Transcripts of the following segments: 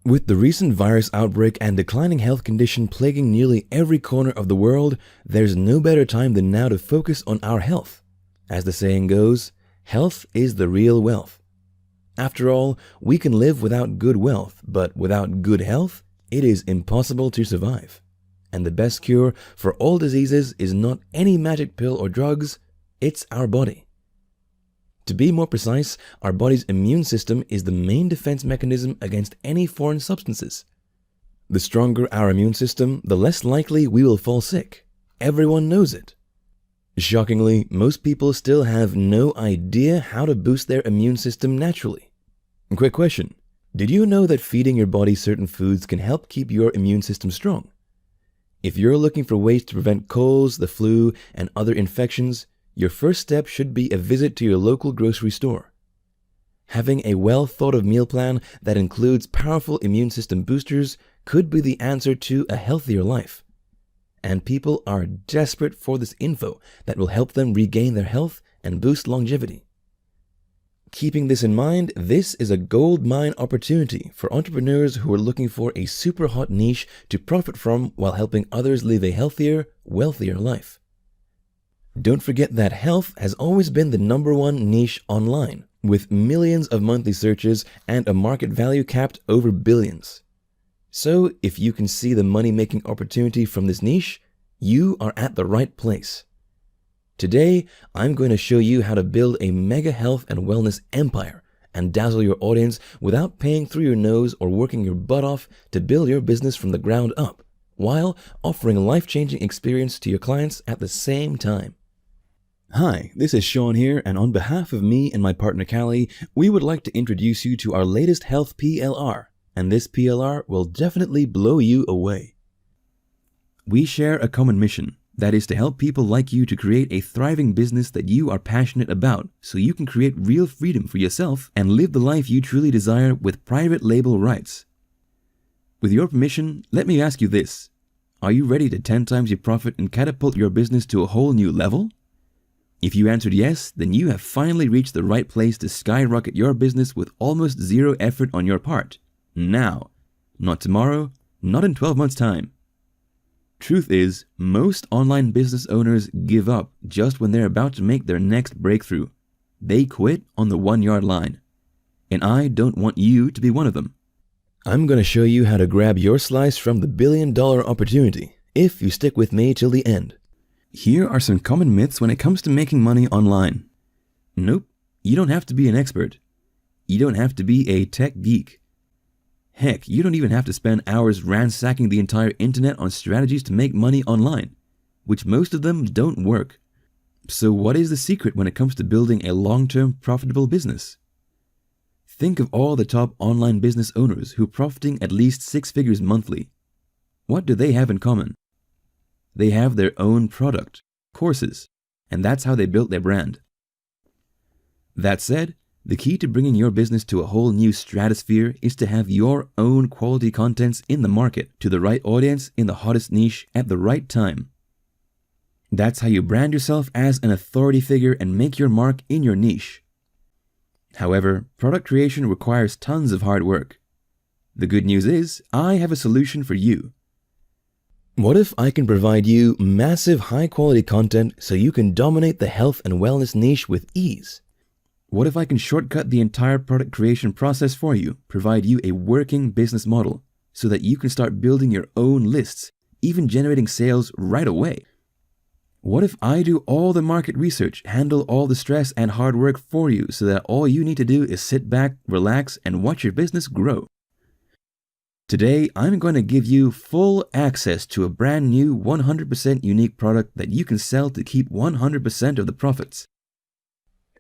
With the recent virus outbreak and declining health condition plaguing nearly every corner of the world, there's no better time than now to focus on our health. As the saying goes, health is the real wealth. After all, we can live without good wealth, but without good health, it is impossible to survive. And the best cure for all diseases is not any magic pill or drugs, it's our body. To be more precise, our body's immune system is the main defense mechanism against any foreign substances. The stronger our immune system, the less likely we will fall sick. Everyone knows it. Shockingly, most people still have no idea how to boost their immune system naturally. Quick question. Did you know that feeding your body certain foods can help keep your immune system strong? If you're looking for ways to prevent colds, the flu, and other infections, your first step should be a visit to your local grocery store. Having a well-thought-of meal plan that includes powerful immune system boosters could be the answer to a healthier life. And people are desperate for this info that will help them regain their health and boost longevity. Keeping this in mind, this is a gold mine opportunity for entrepreneurs who are looking for a super hot niche to profit from while helping others live a healthier, wealthier life. Don't forget that health has always been the #1 niche online, with millions of monthly searches and a market value capped over billions. So, if you can see the money-making opportunity from this niche, you are at the right place. Today, I'm going to show you how to build a mega health and wellness empire and dazzle your audience without paying through your nose or working your butt off to build your business from the ground up, while offering a life-changing experience to your clients at the same time. Hi, this is Sean here, and on behalf of me and my partner Callie, we would like to introduce you to our latest health PLR, and this PLR will definitely blow you away. We share a common mission, that is to help people like you to create a thriving business that you are passionate about, so you can create real freedom for yourself and live the life you truly desire with private label rights. With your permission, let me ask you this. Are you ready to 10 times your profit and catapult your business to a whole new level? If you answered yes, then you have finally reached the right place to skyrocket your business with almost zero effort on your part. Now, not tomorrow, not in 12 months' time. Truth is, most online business owners give up just when they're about to make their next breakthrough. They quit on the 1-yard line. And I don't want you to be one of them. I'm going to show you how to grab your slice from the billion-dollar opportunity, if you stick with me till the end. Here are some common myths when it comes to making money online. Nope, you don't have to be an expert. You don't have to be a tech geek. Heck, you don't even have to spend hours ransacking the entire internet on strategies to make money online, which most of them don't work. So what is the secret when it comes to building a long-term profitable business? Think of all the top online business owners who are profiting at least 6 figures monthly. What do they have in common? They have their own product, courses, and that's how they built their brand. That said, the key to bringing your business to a whole new stratosphere is to have your own quality contents in the market to the right audience in the hottest niche at the right time. That's how you brand yourself as an authority figure and make your mark in your niche. However, product creation requires tons of hard work. The good news is, I have a solution for you. What if I can provide you massive high-quality content so you can dominate the health and wellness niche with ease? What if I can shortcut the entire product creation process for you, provide you a working business model so that you can start building your own lists, even generating sales right away? What if I do all the market research, handle all the stress and hard work for you so that all you need to do is sit back, relax, and watch your business grow? Today, I'm going to give you full access to a brand new 100% unique product that you can sell to keep 100% of the profits.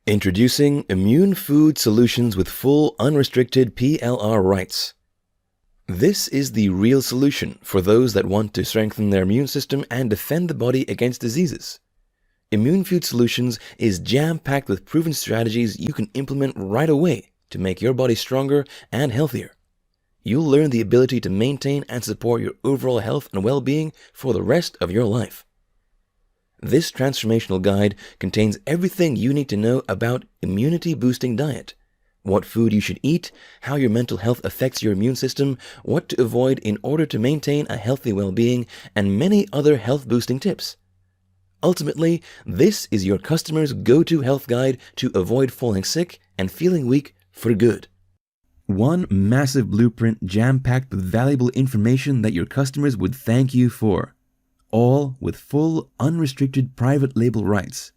Introducing Immune Food Solutions with full unrestricted PLR rights. This is the real solution for those that want to strengthen their immune system and defend the body against diseases. Immune Food Solutions is jam-packed with proven strategies you can implement right away to make your body stronger and healthier. You'll learn the ability to maintain and support your overall health and well-being for the rest of your life. This transformational guide contains everything you need to know about immunity-boosting diet, what food you should eat, how your mental health affects your immune system, what to avoid in order to maintain a healthy well-being, and many other health-boosting tips. Ultimately, this is your customer's go-to health guide to avoid falling sick and feeling weak for good. One massive blueprint jam-packed with valuable information that your customers would thank you for, all with full, unrestricted private label rights.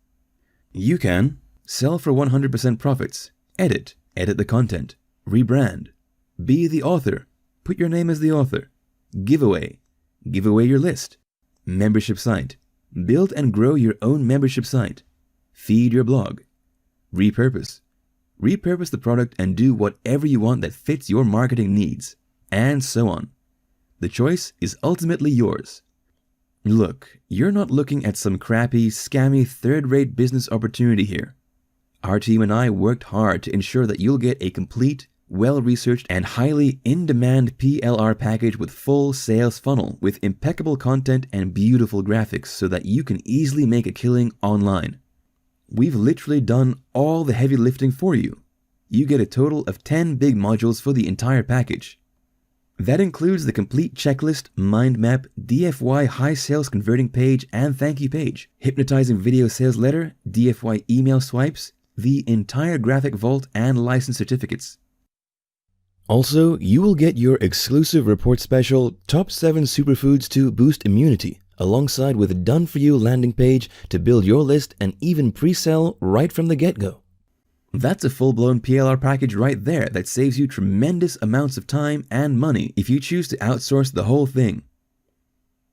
You can sell for 100% profits, edit the content, rebrand, be the author, put your name as the author, give away your list, membership site, build and grow your own membership site, feed your blog, repurpose the product and do whatever you want that fits your marketing needs, and so on. The choice is ultimately yours. Look, you're not looking at some crappy, scammy, third-rate business opportunity here. Our team and I worked hard to ensure that you'll get a complete, well-researched, and highly in-demand PLR package with full sales funnel with impeccable content and beautiful graphics so that you can easily make a killing online. We've literally done all the heavy lifting for you. You get a total of 10 big modules for the entire package. That includes the complete checklist, mind map, DFY high sales converting page and thank you page, hypnotizing video sales letter, DFY email swipes, the entire graphic vault and license certificates. Also, you will get your exclusive report special, Top 7 Superfoods to Boost Immunity, alongside with a done-for-you landing page to build your list and even pre-sell right from the get-go. That's a full-blown PLR package right there that saves you tremendous amounts of time and money if you choose to outsource the whole thing.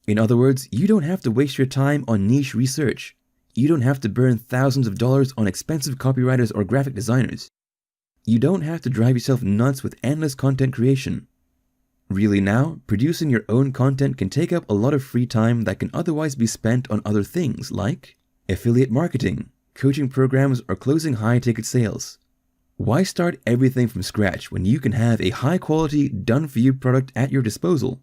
In other words, you don't have to waste your time on niche research. You don't have to burn thousands of dollars on expensive copywriters or graphic designers. You don't have to drive yourself nuts with endless content creation. Really now, producing your own content can take up a lot of free time that can otherwise be spent on other things like affiliate marketing, coaching programs, or closing high-ticket sales. Why start everything from scratch when you can have a high-quality, done-for-you product at your disposal?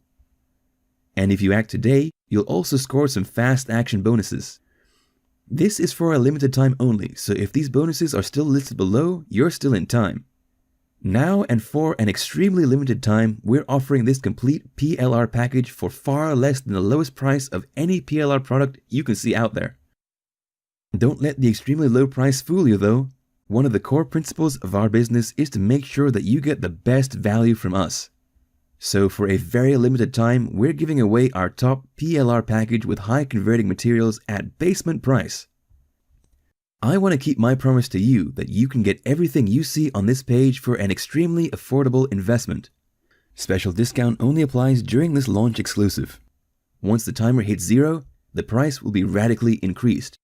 And if you act today, you'll also score some fast action bonuses. This is for a limited time only, so if these bonuses are still listed below, you're still in time. Now and for an extremely limited time, we're offering this complete PLR package for far less than the lowest price of any PLR product you can see out there. Don't let the extremely low price fool you though. One of the core principles of our business is to make sure that you get the best value from us. So for a very limited time, we're giving away our top PLR package with high converting materials at basement price. I want to keep my promise to you that you can get everything you see on this page for an extremely affordable investment. Special discount only applies during this launch exclusive. Once the timer hits 0, the price will be radically increased.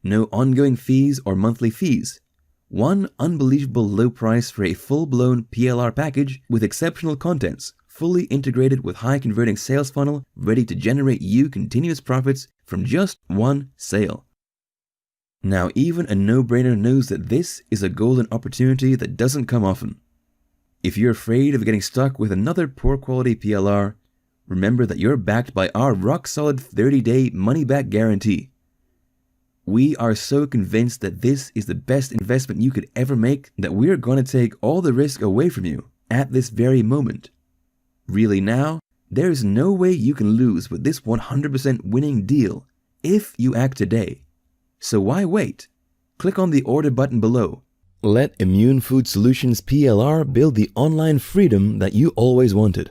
No ongoing fees or monthly fees. One unbelievable low price for a full-blown PLR package with exceptional contents, fully integrated with high-converting sales funnel, ready to generate you continuous profits from just one sale. Now, even a no-brainer knows that this is a golden opportunity that doesn't come often. If you're afraid of getting stuck with another poor-quality PLR, remember that you're backed by our rock-solid 30-day money-back guarantee. We are so convinced that this is the best investment you could ever make that we're going to take all the risk away from you at this very moment. Really now, there is no way you can lose with this 100% winning deal if you act today. So why wait? Click on the order button below. Let Immune Food Solutions PLR build the online freedom that you always wanted.